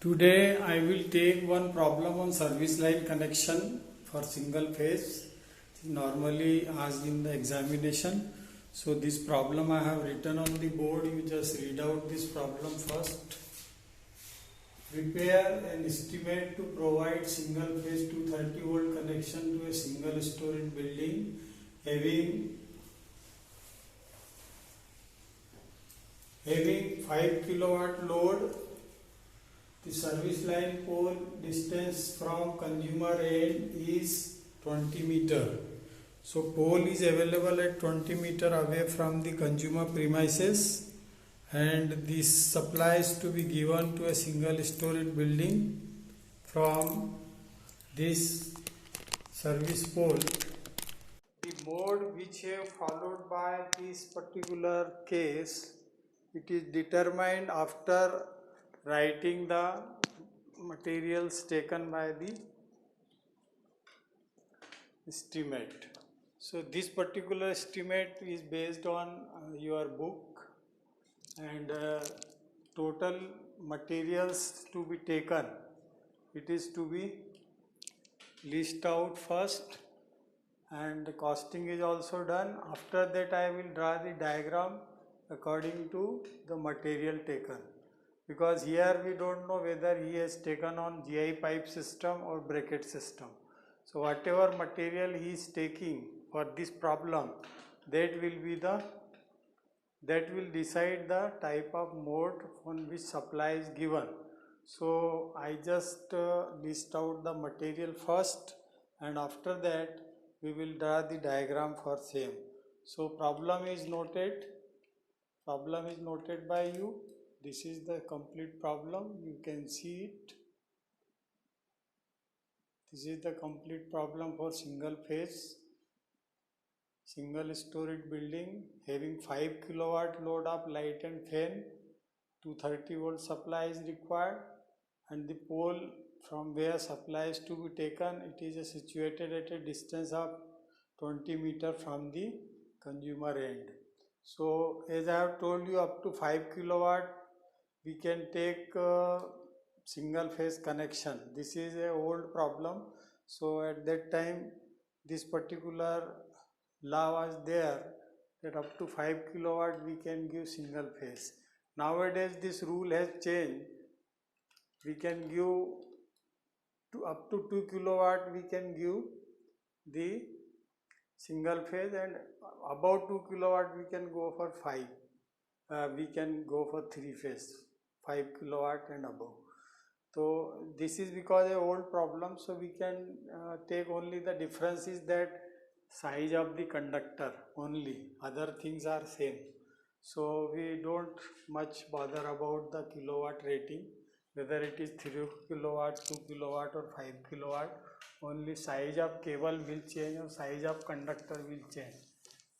Today I will take one problem on service line connection for single phase, normally asked in the examination. So this problem I have written on the board. You just read out this problem first. Prepare an estimate to provide single phase 230 volt connection to a single story building having 5 kilowatt load. The service line pole distance from consumer end is 20 meter. So pole is available at 20 meter away from the consumer premises, and this supply is to be given to a single storied building from this service pole. The mode which have followed by this particular case, it is determined after writing the materials taken by the estimate. So this particular estimate is based on your book, and total materials to be taken, it is to be list out first, and the costing is also done. After that I will draw the diagram according to the material taken, because here we don't know whether he has taken on GI pipe system or bracket system. So whatever material he is taking for this problem, that will decide the type of mode on which supply is given. So I just list out the material first, and after that we will draw the diagram for same. So problem is noted by you. This is the complete problem, you can see it. This is the complete problem for single phase, single storied building having 5 kilowatt load of light and fan. 230 volt supply is required, and the pole from where supply is to be taken, it is situated at a distance of 20 meter from the consumer end. So as I have told you, up to 5 kilowatt we can take single phase connection. This is a old problem, so at that time this particular law was there that up to 5 kilowatt we can give single phase. Nowadays this rule has changed. We can give up to 2 kilowatt we can give the single phase, and about 2 kilowatt we can go for 5. We can go for 3 phase, 5 kilowatt and above. So this is because a old problem, so we can take only the difference is that size of the conductor only, other things are same. So we don't much bother about the kilowatt rating, whether it is 3 kilowatt, 2 kilowatt or 5 kilowatt. Only size of cable will change or size of conductor will change.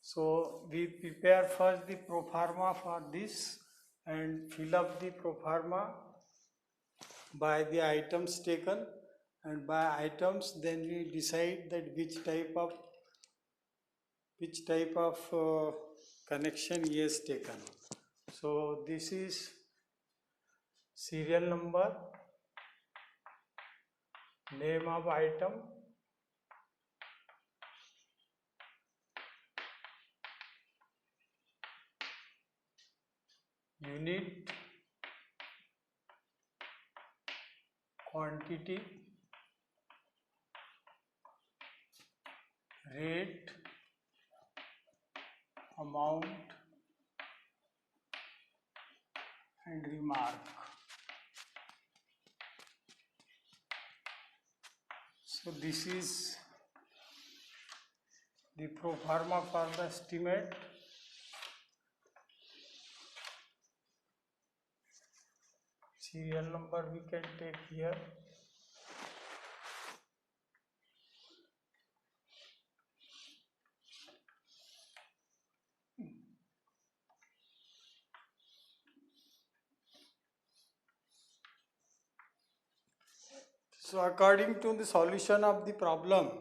So we prepare first the pro forma for this and fill up the pro forma by the items taken, and by items then we decide that which type of connection he has taken. So this is serial number, name of item, unit, quantity, rate, amount, and remark. So this is the pro forma for the estimate. Serial number we can take here. So according to the solution of the problem,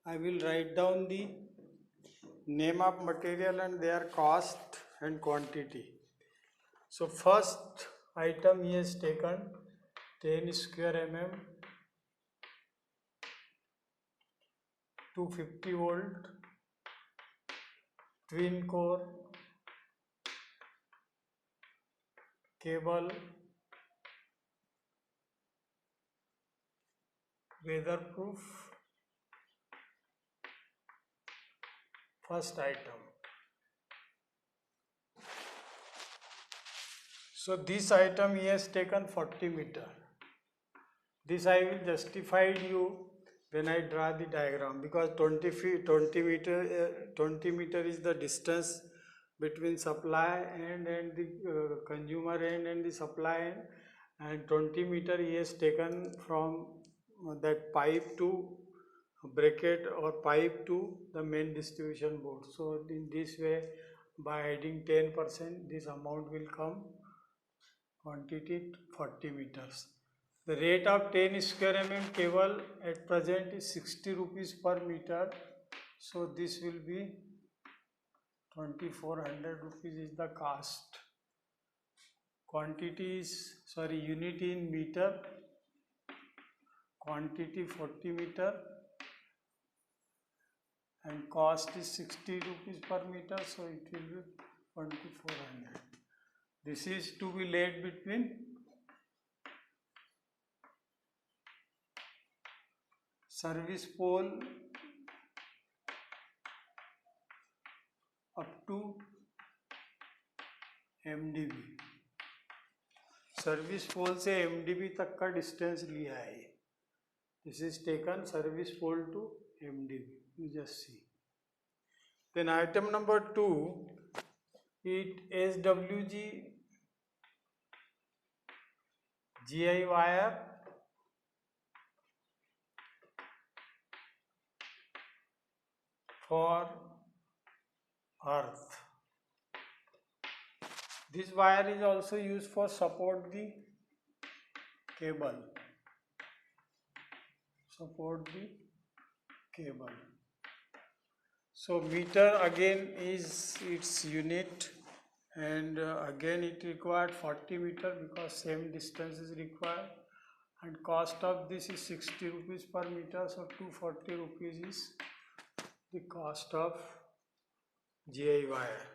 I will write down the name of material and their cost and quantity. So first item he has taken 10 square mm, 250 volt, twin core cable, weatherproof. First item. So this item he has taken 40 meter. This I will justify you when I draw the diagram, because 20 meter is the distance between supply end and the consumer end and the supply end, and 20 meter he has taken from that pipe to bracket or pipe to the main distribution board. So in this way, by adding 10%, this amount will come, quantity 40 meters. The rate of 10 square mm cable at present is 60 rupees per meter. So this will be 2400 rupees is the cost. Quantity is, unit in meter, quantity 40 meter, and cost is 60 rupees per meter, so it will be 2400. This is to be laid between service pole up to MDB. Service pole से MDB तक का distance लिया है. This is taken service pole to MDB. You just see. Then item number 2, it SWG GI wire for earth. This wire is also used for support the cable. Support the cable. So meter again is its unit, and again it required 40 meter because same distance is required, and cost of this is 60 rupees per meter, so 240 rupees is the cost of GI wire.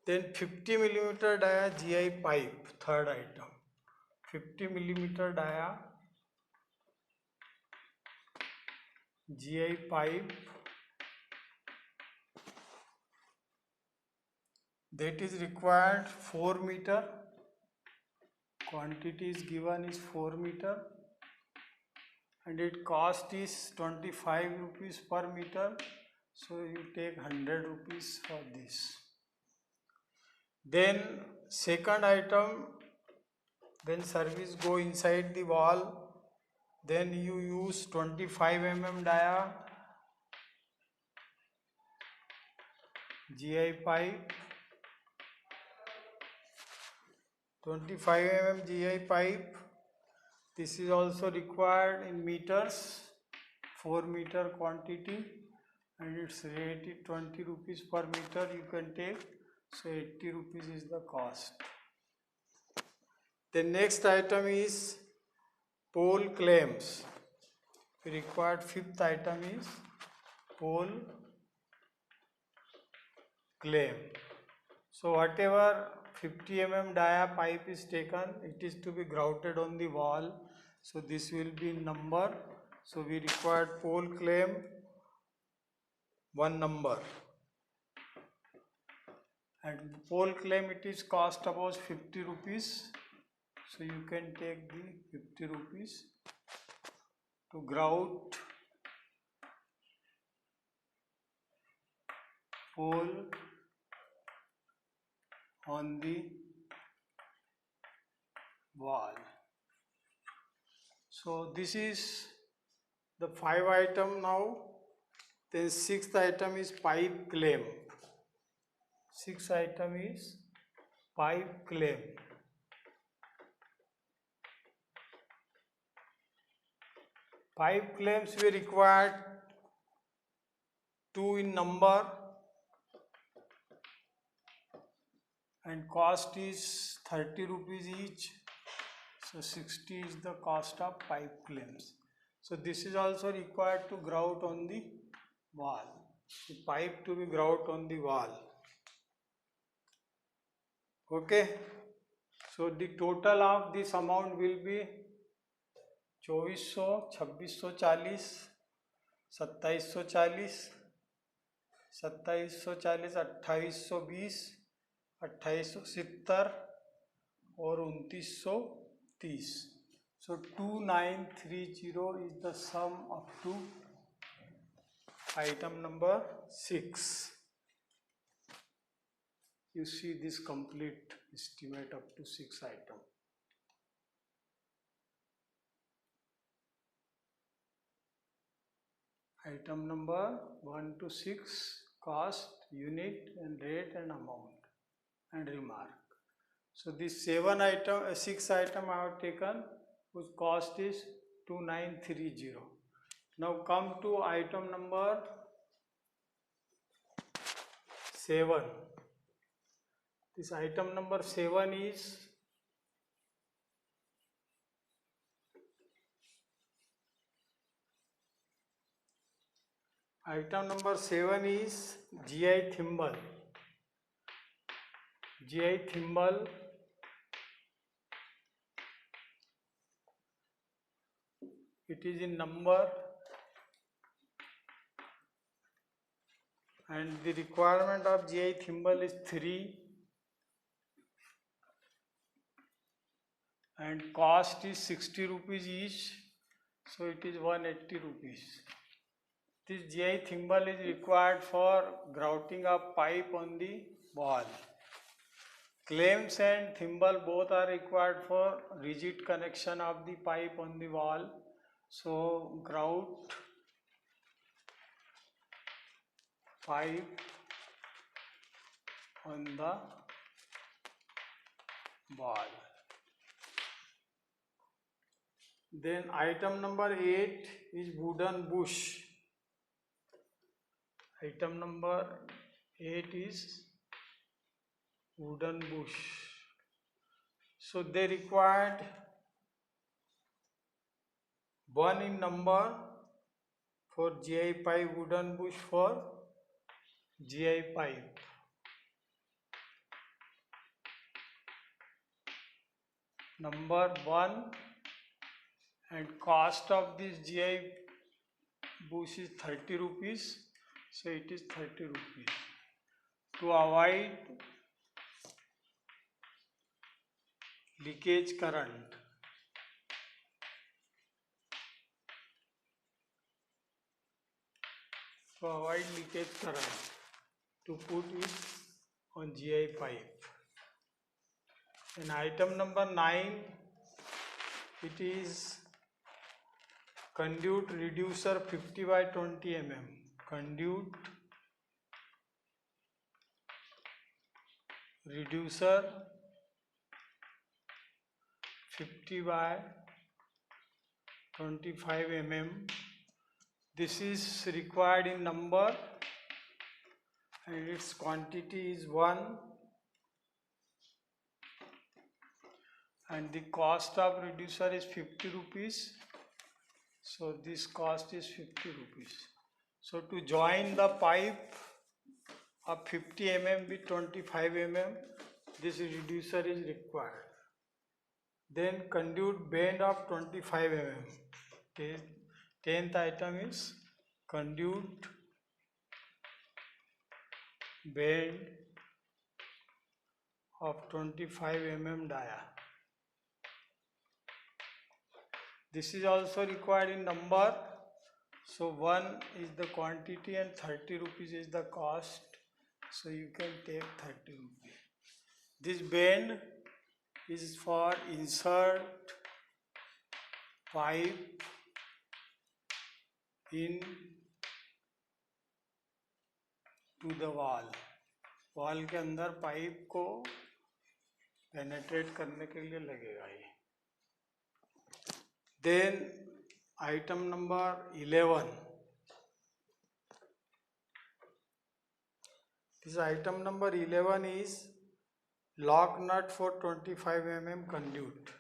Then 50 millimeter dia GI pipe, third item. 50 millimeter dia GI pipe, that is required 4 meter. Quantity is given is 4 meter, and its cost is 25 rupees per meter, so you take 100 rupees for this. Then second item, when service go inside the wall, then you use 25 mm dia GI pipe, 25 mm GI pipe. This is also required in meters, 4 meter quantity, and its rate is 20 rupees per meter you can take, so 80 rupees is the cost. The next item is pole clamps. The required fifth item is pole clamp. So whatever 50 mm dia pipe is taken, it is to be grouted on the wall, so this will be number. So we required pole clamp 1 number, and pole clamp it is cost about 50 rupees, so you can take the 50 rupees to grout pole on the wall. So this is the 5 item now. Then 6th item is pipe clamp. 6th item is pipe clamp. Pipe clamps we required 2 in number, and cost is 30 rupees each, So 60 is the cost of pipe claims. So this is also required to grout on the wall. The pipe to be grout on the wall. Okay. So the total of this amount will be 2400, 2640, 2740, 2740, 2820, 2870 और 2930. So 2930 is the sum up to item number 6. You see this complete estimate up to 6 items. Item number 1 to 6, cost, unit and rate and amount and remark. So this 6 item I have taken whose cost is 2930. Now come to item number 7. This item number 7 is GI thimble. GI thimble it is in number and the requirement of GI thimble is 3 and cost is 60 rupees each, so it is 180 rupees. This GI thimble is required for grouting a pipe on the wall. Clamps and thimble both are required for rigid connection of the pipe on the wall. So grout pipe on the wall. Then item number 8 is wooden bush. Item number 8 is wooden bush. So they required 1 in number for GI pipe, wooden bush for GI pipe. Number 1 and cost of this GI bush is 30 rupees. So it is 30 rupees. To avoid leakage current, to put it on GI pipe. And item number 9, it is conduit reducer 50 by 20 mm. Conduit reducer 50 by 25 mm. This is required in number and its quantity is 1 and the cost of reducer is 50 rupees. So this cost is 50 rupees. So to join the pipe of 50 mm with 25 mm, this reducer is required. Then conduit bend of 25 mm. 10th item is conduit bend of 25 mm dia. This is also required in number. So 1 is the quantity and 30 rupees is the cost. So you can take 30 rupees. This bend is for insert pipe in to the wall. Wall के अंदर pipe को penetrate करने के लिए लगेगा ये. Then item number 11. This item number 11 is lock nut for 25 mm conduit.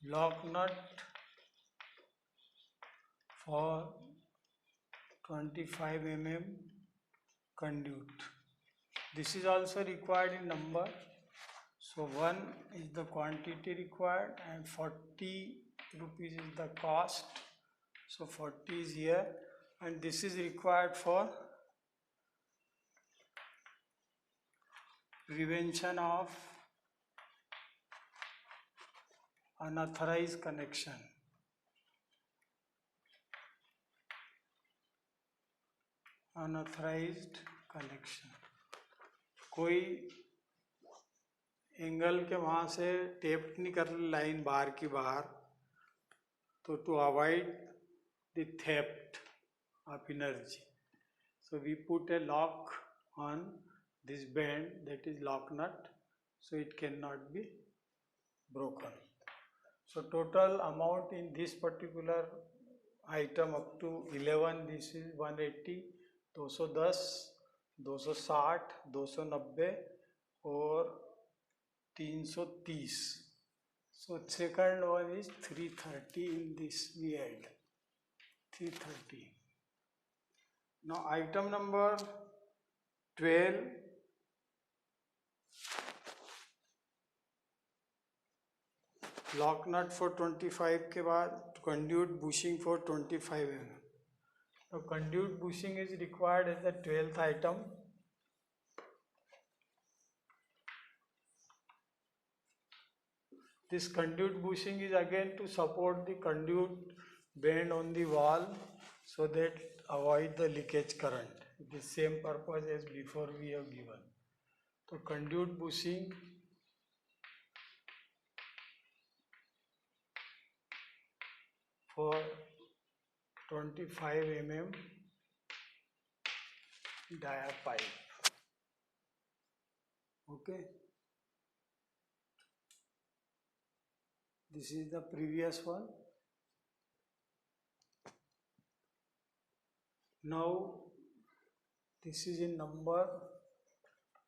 lock nut for 25 mm conduit. This is also required in number. So 1 is the quantity required and 40 rupees is the cost. So 40 is here, and this is required for prevention of unauthorized connection. Unauthorized connection. कोई angle के वहाँ से tape नहीं कर line बाहर की बाहर, तो to avoid the theft of energy, so we put a lock on this band, that is lock nut, so it cannot be broken. So total amount in this particular item up to 11, this is 180, 210, 260, 290 और 330. So second one is 330. In this we add 330. Now item number 12, lock nut for 25 के बाद conduit bushing for 25 mm. Now conduit bushing is required as the 12th item. This conduit bushing is again to support the conduit band on the wall so that avoid the leakage current. The same purpose as before we have given. So conduit bushing for 25 mm dia pipe. Okay. This is the previous one. Now this is in number.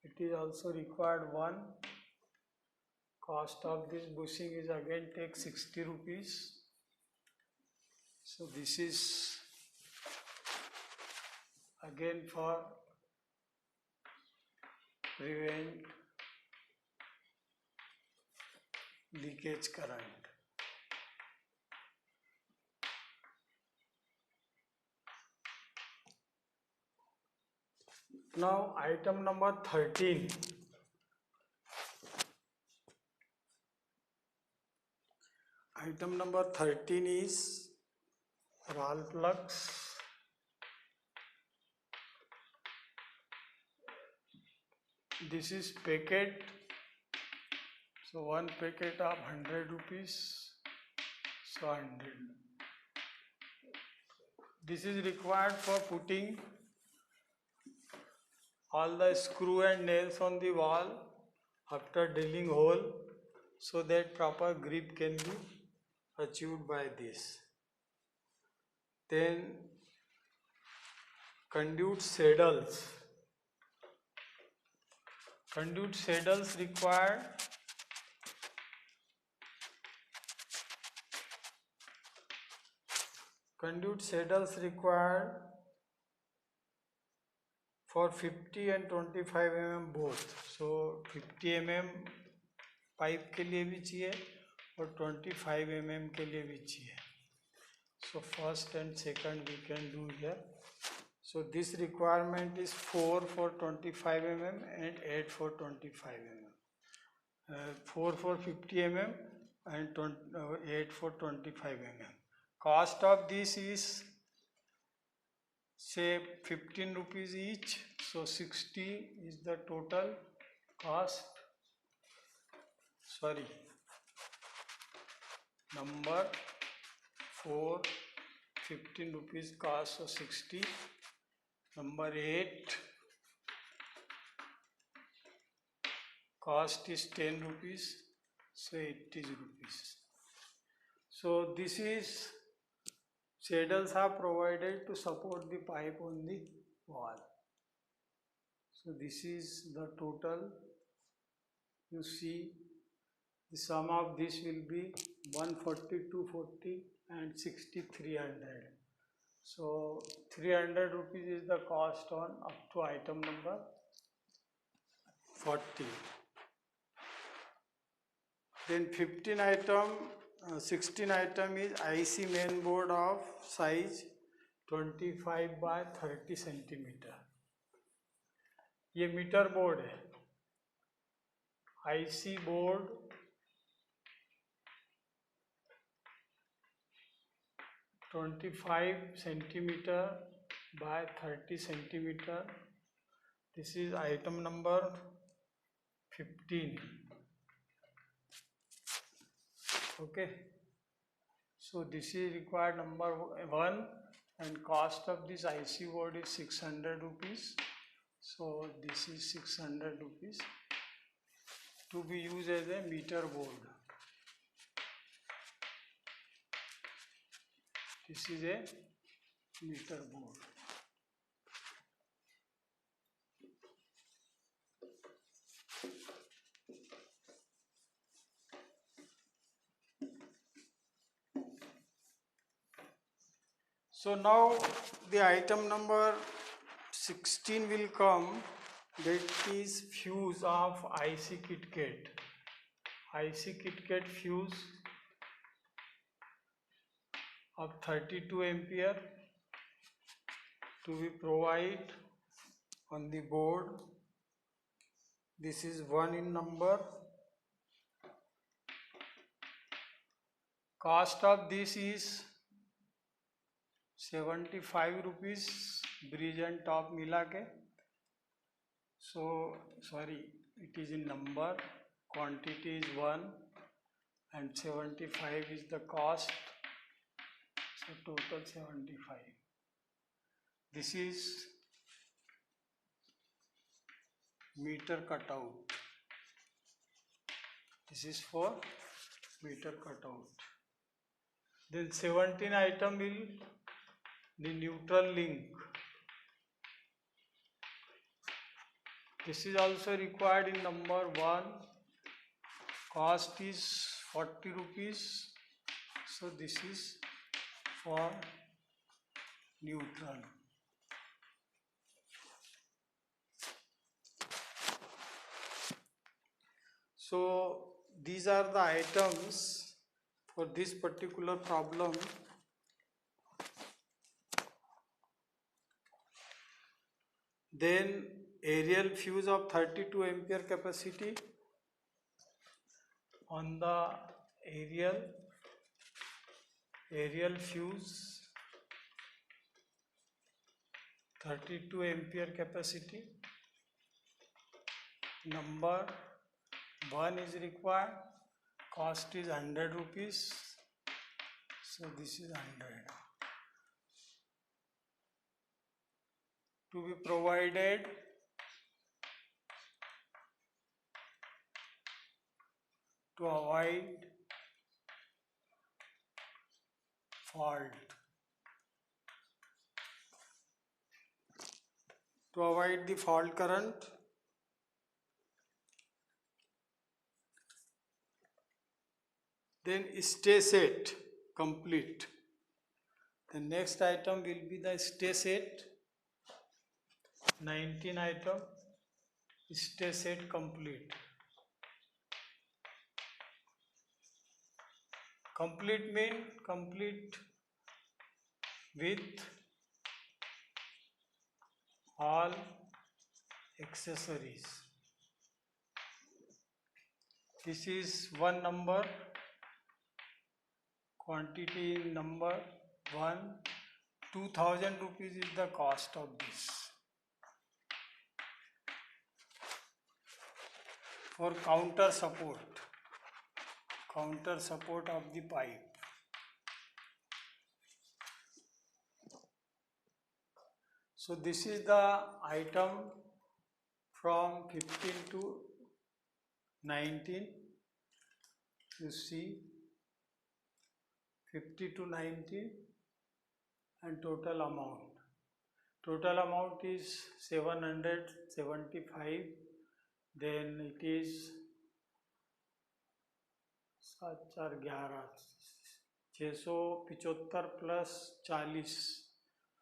It is also required 1. Cost of this bushing is again take 60 rupees. So this is again for prevent leakage current. Now item number 13. Item number 13 is roll plugs. This is packet. So one packet of 100 rupees. So 100. This is required for putting all the screw and nails on the wall after drilling hole, so that proper grip can be achieved by this. Then conduit saddles. Conduit saddles required for 50 and 25 mm both. So 50 mm pipe के लिए भी चाहिए और 25 mm के लिए भी चाहिए. So first and second we can do here. So this requirement is 4 for 25 mm and 8 for 25 mm. 4 for 50 mm and 8 for 25 mm. Cost of this is say 15 rupees each, so 60 is the total cost. Sorry, number 4, 15 rupees cost, so 60. Number 8, cost is 10 rupees, so 80 rupees. So this is, saddles are provided to support the pipe on the wall. So this is the total. You see, the sum of this will be 140, 240 and 60, 300. So 300 rupees is the cost on up to item number 40. Then 16 item is IC main board of size 25 by 30 centimeter. ये metre board है. IC board 25 centimeter by 30 centimeter. This is item number 15. Okay, so this is required number 1, and cost of this IC board is 600 rupees. So this is 600 rupees to be used as a meter board. This is a meter board. So now the item number 16 will come, that is fuse of IC KitKat. IC KitKat fuse of 32 ampere to be provided on the board. This is 1 in number. Cost of this is 75 rupees, bridge and top मिला के. So sorry, it is in number, quantity is 1 and 75 is the cost, so total 75. This is meter cutout. This is for meter cutout. Then 17 item will the neutral link. This is also required in number 1. Cost is 40 rupees. So this is for neutral. So these are the items for this particular problem. Then aerial fuse of 32 ampere capacity. On the aerial fuse 32 ampere capacity. Number 1 is required. Cost is 100 rupees. So this is 100. To be provided to avoid fault. To avoid the fault current, then stay set complete. The next item will be the stay set. 19 item, stay set complete. Complete mean complete with all accessories. This is 1 number, quantity number 1, 2000 rupees is the cost of this. For counter support of the pipe. So this is the item from 15 to 19. You see 50 to 19 and total amount. Total amount is 775. Then it is 7 4 11, 675 plus 40,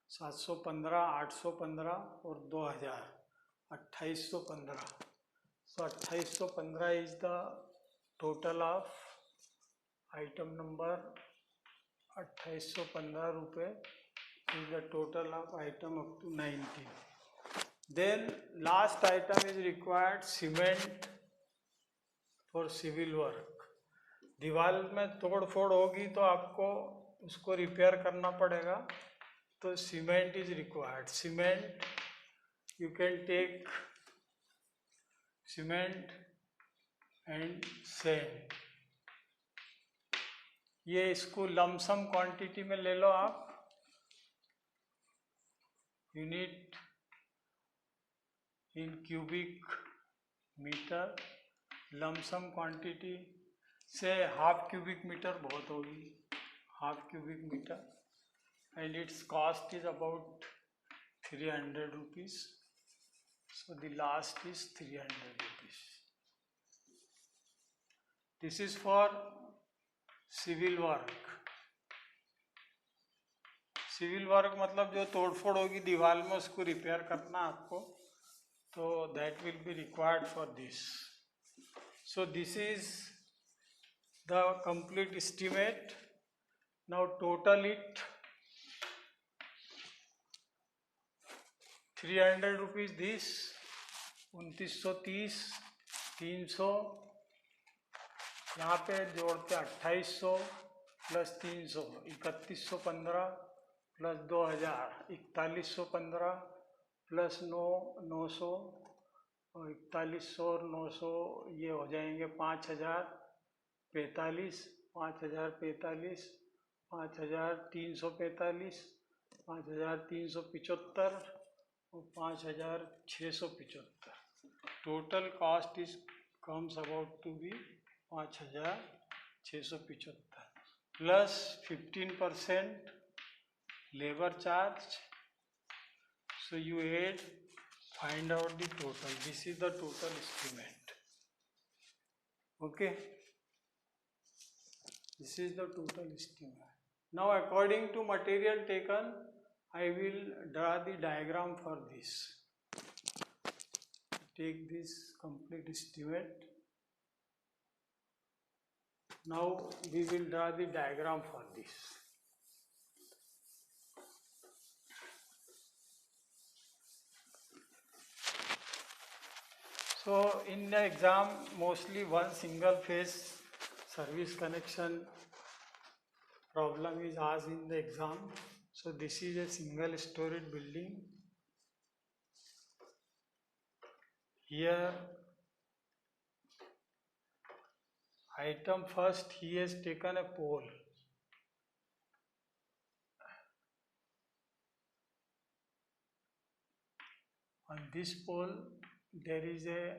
715, 815 और 2000, 2815. So 2815 is the total of item number. 2815 रुपये is the total of item up to 19. Then last item is required cement for civil work. दीवार में तोड़ फोड़ होगी तो आपको उसको रिपेयर करना पड़ेगा, तो cement is required. Cement you can take cement and sand. ये इसको लमसम क्वांटिटी में ले लो आप. Unit in cubic metre. Lump sum quantity से हाफ क्यूबिक मीटर बहुत होगी, half cubic metre. And its cost is about 300 rupees. So the last is 300 rupees. This is for civil work. Civil work मतलब जो तोड़फोड़ होगी दीवार में उसको रिपेयर करना आपको, तो that will be required for this. So this is the complete estimate. Now total it 300 rupees. This 2930, 300, यहाँ पे जोड़ते 2800 प्लस 300, 3115 प्लस 2000, 4115 प्लस 900, और 4100 और 900 ये हो जाएंगे 5045, 5045, 5345, 5375 और 5675. Total cost is comes about to be 5675 plus 15% labour charge. So you add, find out the total. This is the total estimate. Okay, this is the total estimate. Now according to material taken, I will draw the diagram for this. Take this complete estimate. Now we will draw the diagram for this. So in the exam mostly one single phase service connection problem is asked in the exam. So this is a single storied building. Here item first, he has taken a pole. On this pole there is a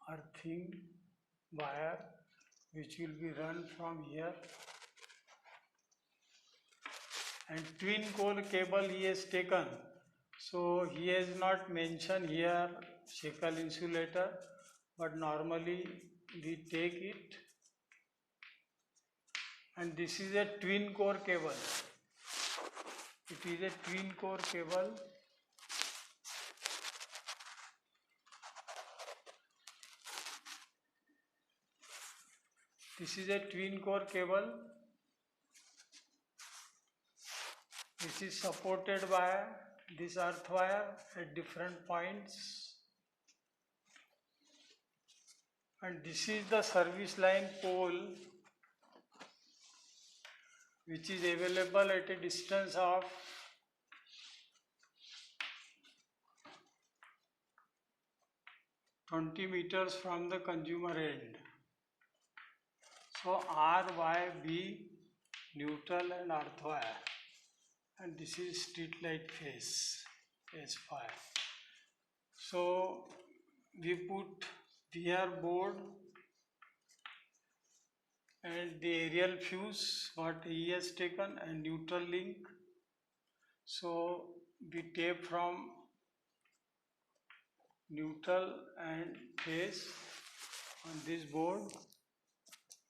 earthing wire which will be run from here, and twin core cable he has taken. So he has not mentioned here shackle insulator, but normally we take it. And this is a twin core cable. It is a twin core cable. This is a twin core cable. This is supported by this earth wire at different points. And this is the service line pole which is available at a distance of 20 meters from the consumer end. So R, Y, B, neutral and earth wire, and this is street light phase, phase 5. So we put VR board and the aerial fuse what he has taken and neutral link. So we tape from neutral and phase on this board.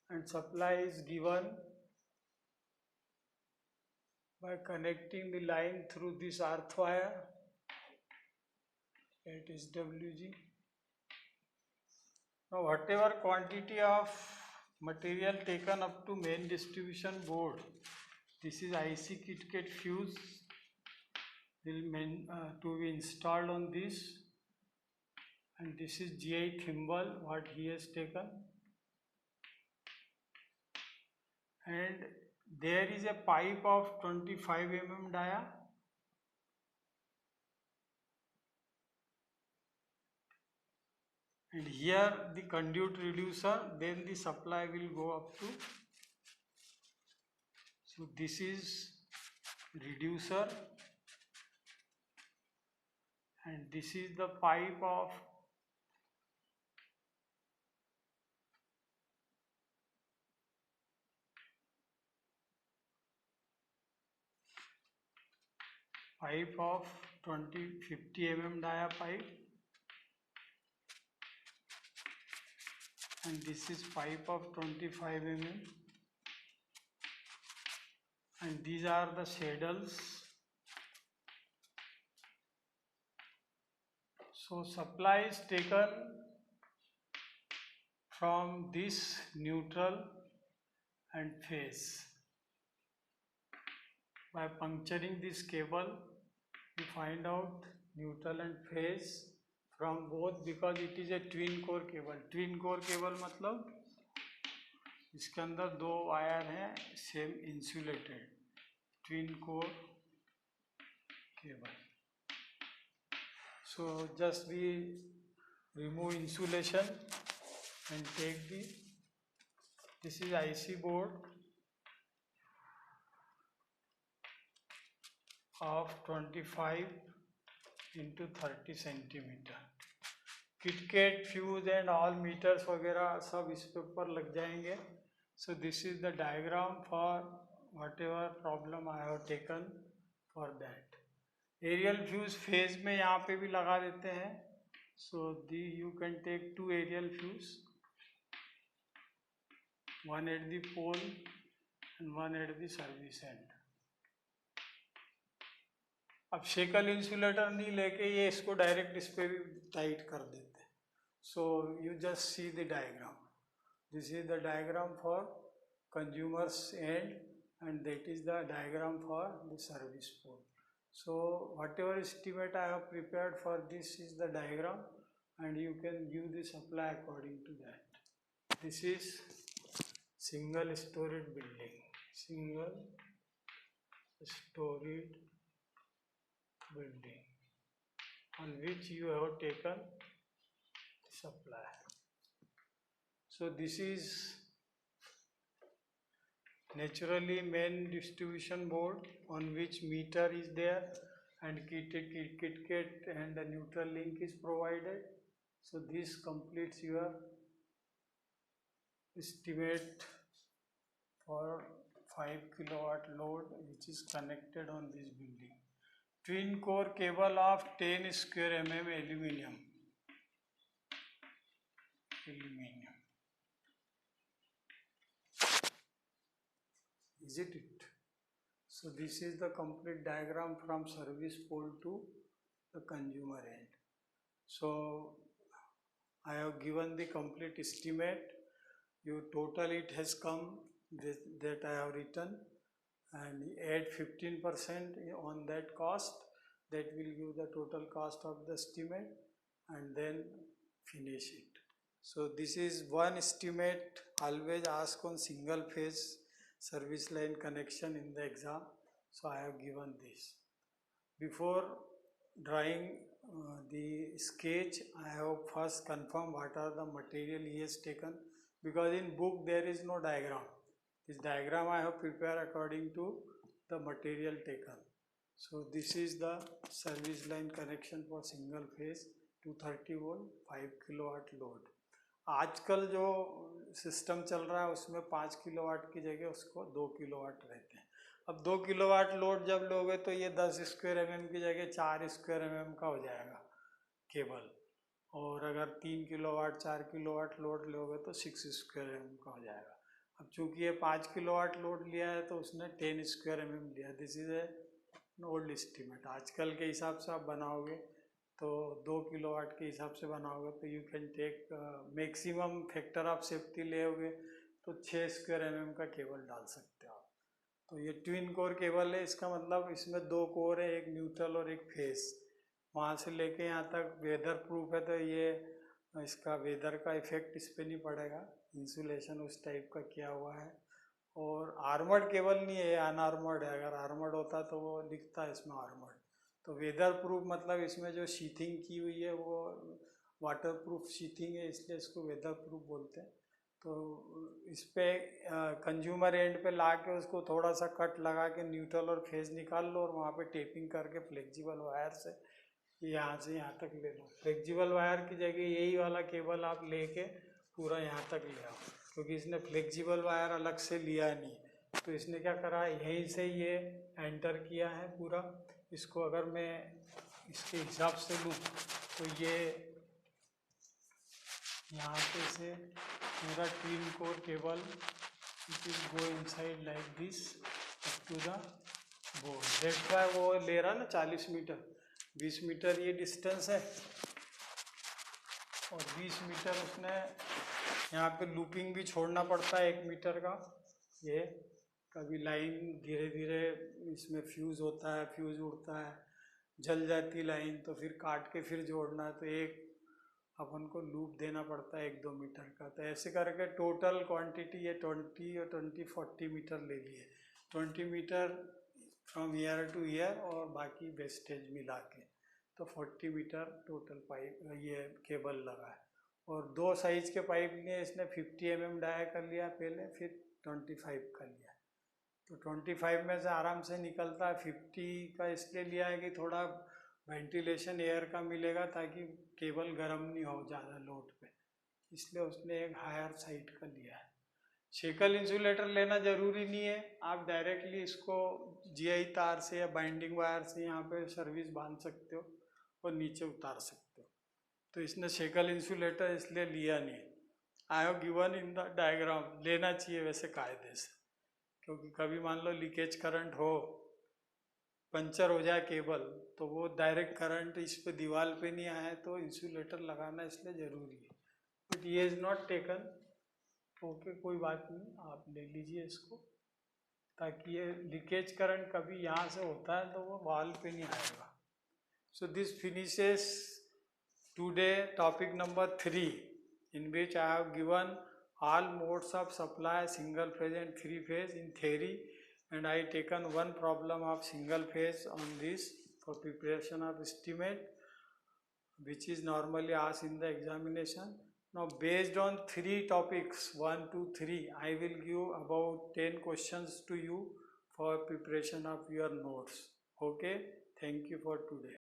and supply is given by connecting the line through this earth wire, it is WG. Now whatever quantity of material taken up to main distribution board, this is IC KitKat fuse to be installed on this, and this is GI thimble what he has taken, and there is a pipe of 25 mm dia, and here the conduit reducer, then the supply will go up to, so this is reducer and this is the pipe of pipe of 50 mm dia pipe, and this is pipe of 25 mm, and these are the saddles. So supply is taken from this neutral and phase. By puncturing this cable, we find out neutral and phase from both, because it is a twin core cable. Twin core cable मतलब इसके अंदर दो wire हैं same insulated, twin core cable. So just we remove insulation and take this is IC board of 25 into 30 centimeter. KitKat fuse and all meters वगैरह सब इस पे ऊपर लग जाएंगे. So this is the diagram for whatever problem I have taken for that. Aerial fuse phase में यहाँ पे भी लगा देते हैं. So you can take two aerial fuse, one at the pole and one at the service end. अब shackle insulator नहीं लेके ये इसको डायरेक्ट इस पे भी टाइट कर देते हैं. So you just see the diagram. This is the diagram for consumers and and that is the diagram for the service pole. So whatever estimate I have prepared for this is the diagram, and you can give the supply according to that. This is single storied building, single storied building on which you have taken supply. So this is naturally main distribution board on which meter is there and KitKat and the neutral link is provided. So this completes your estimate for 5 kilowatt load which is connected on this building. Twin core cable of 10 square mm aluminium. Is it? So this is the complete diagram from service pole to the consumer end. So I have given the complete estimate. You total it has come that I have written, and add 15% on that cost. That will give the total cost of the estimate, and then finish it. So this is one estimate always asked on single phase service line connection in the exam. So I have given this. Before drawing the sketch, I have first confirmed what are the material he has taken, because in book there is no diagram. This diagram I have prepared according to the material taken. So this is the service line connection for single phase 230 volt 5 kilowatt load. आजकल जो system चल रहा है उसमें 5 kilowatt की जगह उसको 2 kilowatt रहते हैं. अब 2 किलोवाट लोड जब लोगे तो ये 10 स्क्वायर mm की जगह 4 स्क्वायर mm का हो जाएगा केबल, और अगर 3 किलोवाट 4 किलोवाट लोड लोगे तो 6 स्क्वायर mm का हो जाएगा. अब चूंकि ये 5 किलोवाट लोड लिया है तो उसने 10 स्क्वायर mm लिया। This is a old estimate. आजकल के हिसाब से आप बनाओगे तो 2 किलोवाट के हिसाब से बनाओगे तो you can take maximum factor of safety लेओगे तो 6 स्क्वायर mm का केबल डाल सकते हो आप। तो ये ट्विन कोर केबल है, इसका मतलब इसमें 2 कोर है, एक न्यूट्रल और एक फेस। वहाँ से लेके यहाँ तक वेदर प्रूफ है, तो ये इसका वेदर का इफेक्ट इस पर नहीं पड़ेगा। इंसुलेशन उस टाइप का किया हुआ है। और आर्मर्ड केबल नहीं है, अनआर्मर्ड है। अगर आर्मर्ड होता तो वो दिखता है इसमें आर्मर्ड। तो वेदर प्रूफ मतलब इसमें जो शीथिंग की हुई है वो वाटर प्रूफ शीथिंग है, इसलिए इसको वेदर प्रूफ बोलते हैं। तो इस पे कंज्यूमर एंड पे ला के उसको थोड़ा सा कट लगा के न्यूट्रल और फेज निकाल लो और वहाँ पे टेपिंग करके फ्लेक्सिबल वायर से यहाँ से यहाँ तक ले लो। फ्लेक्सिबल वायर की जगह यही वाला केबल आप लेके पूरा यहाँ तक ले आओ, क्योंकि इसने फ्लेक्सिबल वायर अलग से लिया नहीं। तो इसने क्या करा, यहीं से ये एंटर किया है पूरा। इसको अगर मैं इसके हिसाब से लूँ तो ये यहाँ पे से पूरा twin core cable it is go inside like this to the board. That's why वो ले रहा ना 40 मीटर, 20 मीटर ये डिस्टेंस है और 20 मीटर उसने यहाँ पे लूपिंग भी छोड़ना पड़ता है 1 मीटर का। ये कभी लाइन धीरे धीरे इसमें फ्यूज़ होता है, फ्यूज़ उड़ता है, जल जाती लाइन, तो फिर काट के फिर जोड़ना है, तो एक अपन को लूप देना पड़ता है 1-2 मीटर का। तो ऐसे करके टोटल क्वांटिटी ये 20 और 40 मीटर ले लिए। 20 metre from here to here और बाकी वेस्टेज मिला के, तो 40 मीटर टोटल पाइप ये केबल लगा है। और 2 साइज के पाइप लिए इसने 50 mm डाया कर लिया पहले, फिर 25 का लिया। तो 25 में से आराम से निकलता है। 50 का इसलिए लिया है कि थोड़ा वेंटिलेशन एयर का मिलेगा ताकि केबल गर्म नहीं हो ज़्यादा लोड पे, इसलिए उसने एक हायर साइड का लिया है। शेकल इंसुलेटर लेना ज़रूरी नहीं है, आप डायरेक्टली इसको जीआई तार से या बाइंडिंग वायर से यहाँ पे सर्विस बांध सकते हो और नीचे उतार सकते हो। तो इसने शेकल इंसुलेटर इसलिए लिया नहीं। I have given in the diagram. लेना चाहिए वैसे कायदे से, क्योंकि कभी मान लो लीकेज करंट हो, पंचर हो जाए केबल, तो वो डायरेक्ट करंट इस पे दीवार पे नहीं आए, तो इंसुलेटर लगाना इसलिए ज़रूरी है। बट ये इज़ नॉट टेकन। ओके, कोई बात नहीं, आप ले लीजिए इसको, ताकि ये लीकेज करंट कभी यहाँ से होता है तो वो वॉल पे नहीं आएगा। So this finishes today topic number 3, in which I have given all modes of supply, single phase and 3 phase in theory, and I taken one problem of single phase on this for preparation of estimate, which is normally asked in the examination. Now based on 3 topics 1 to 3, I will give about 10 questions to you for preparation of your notes. Okay, thank you for today.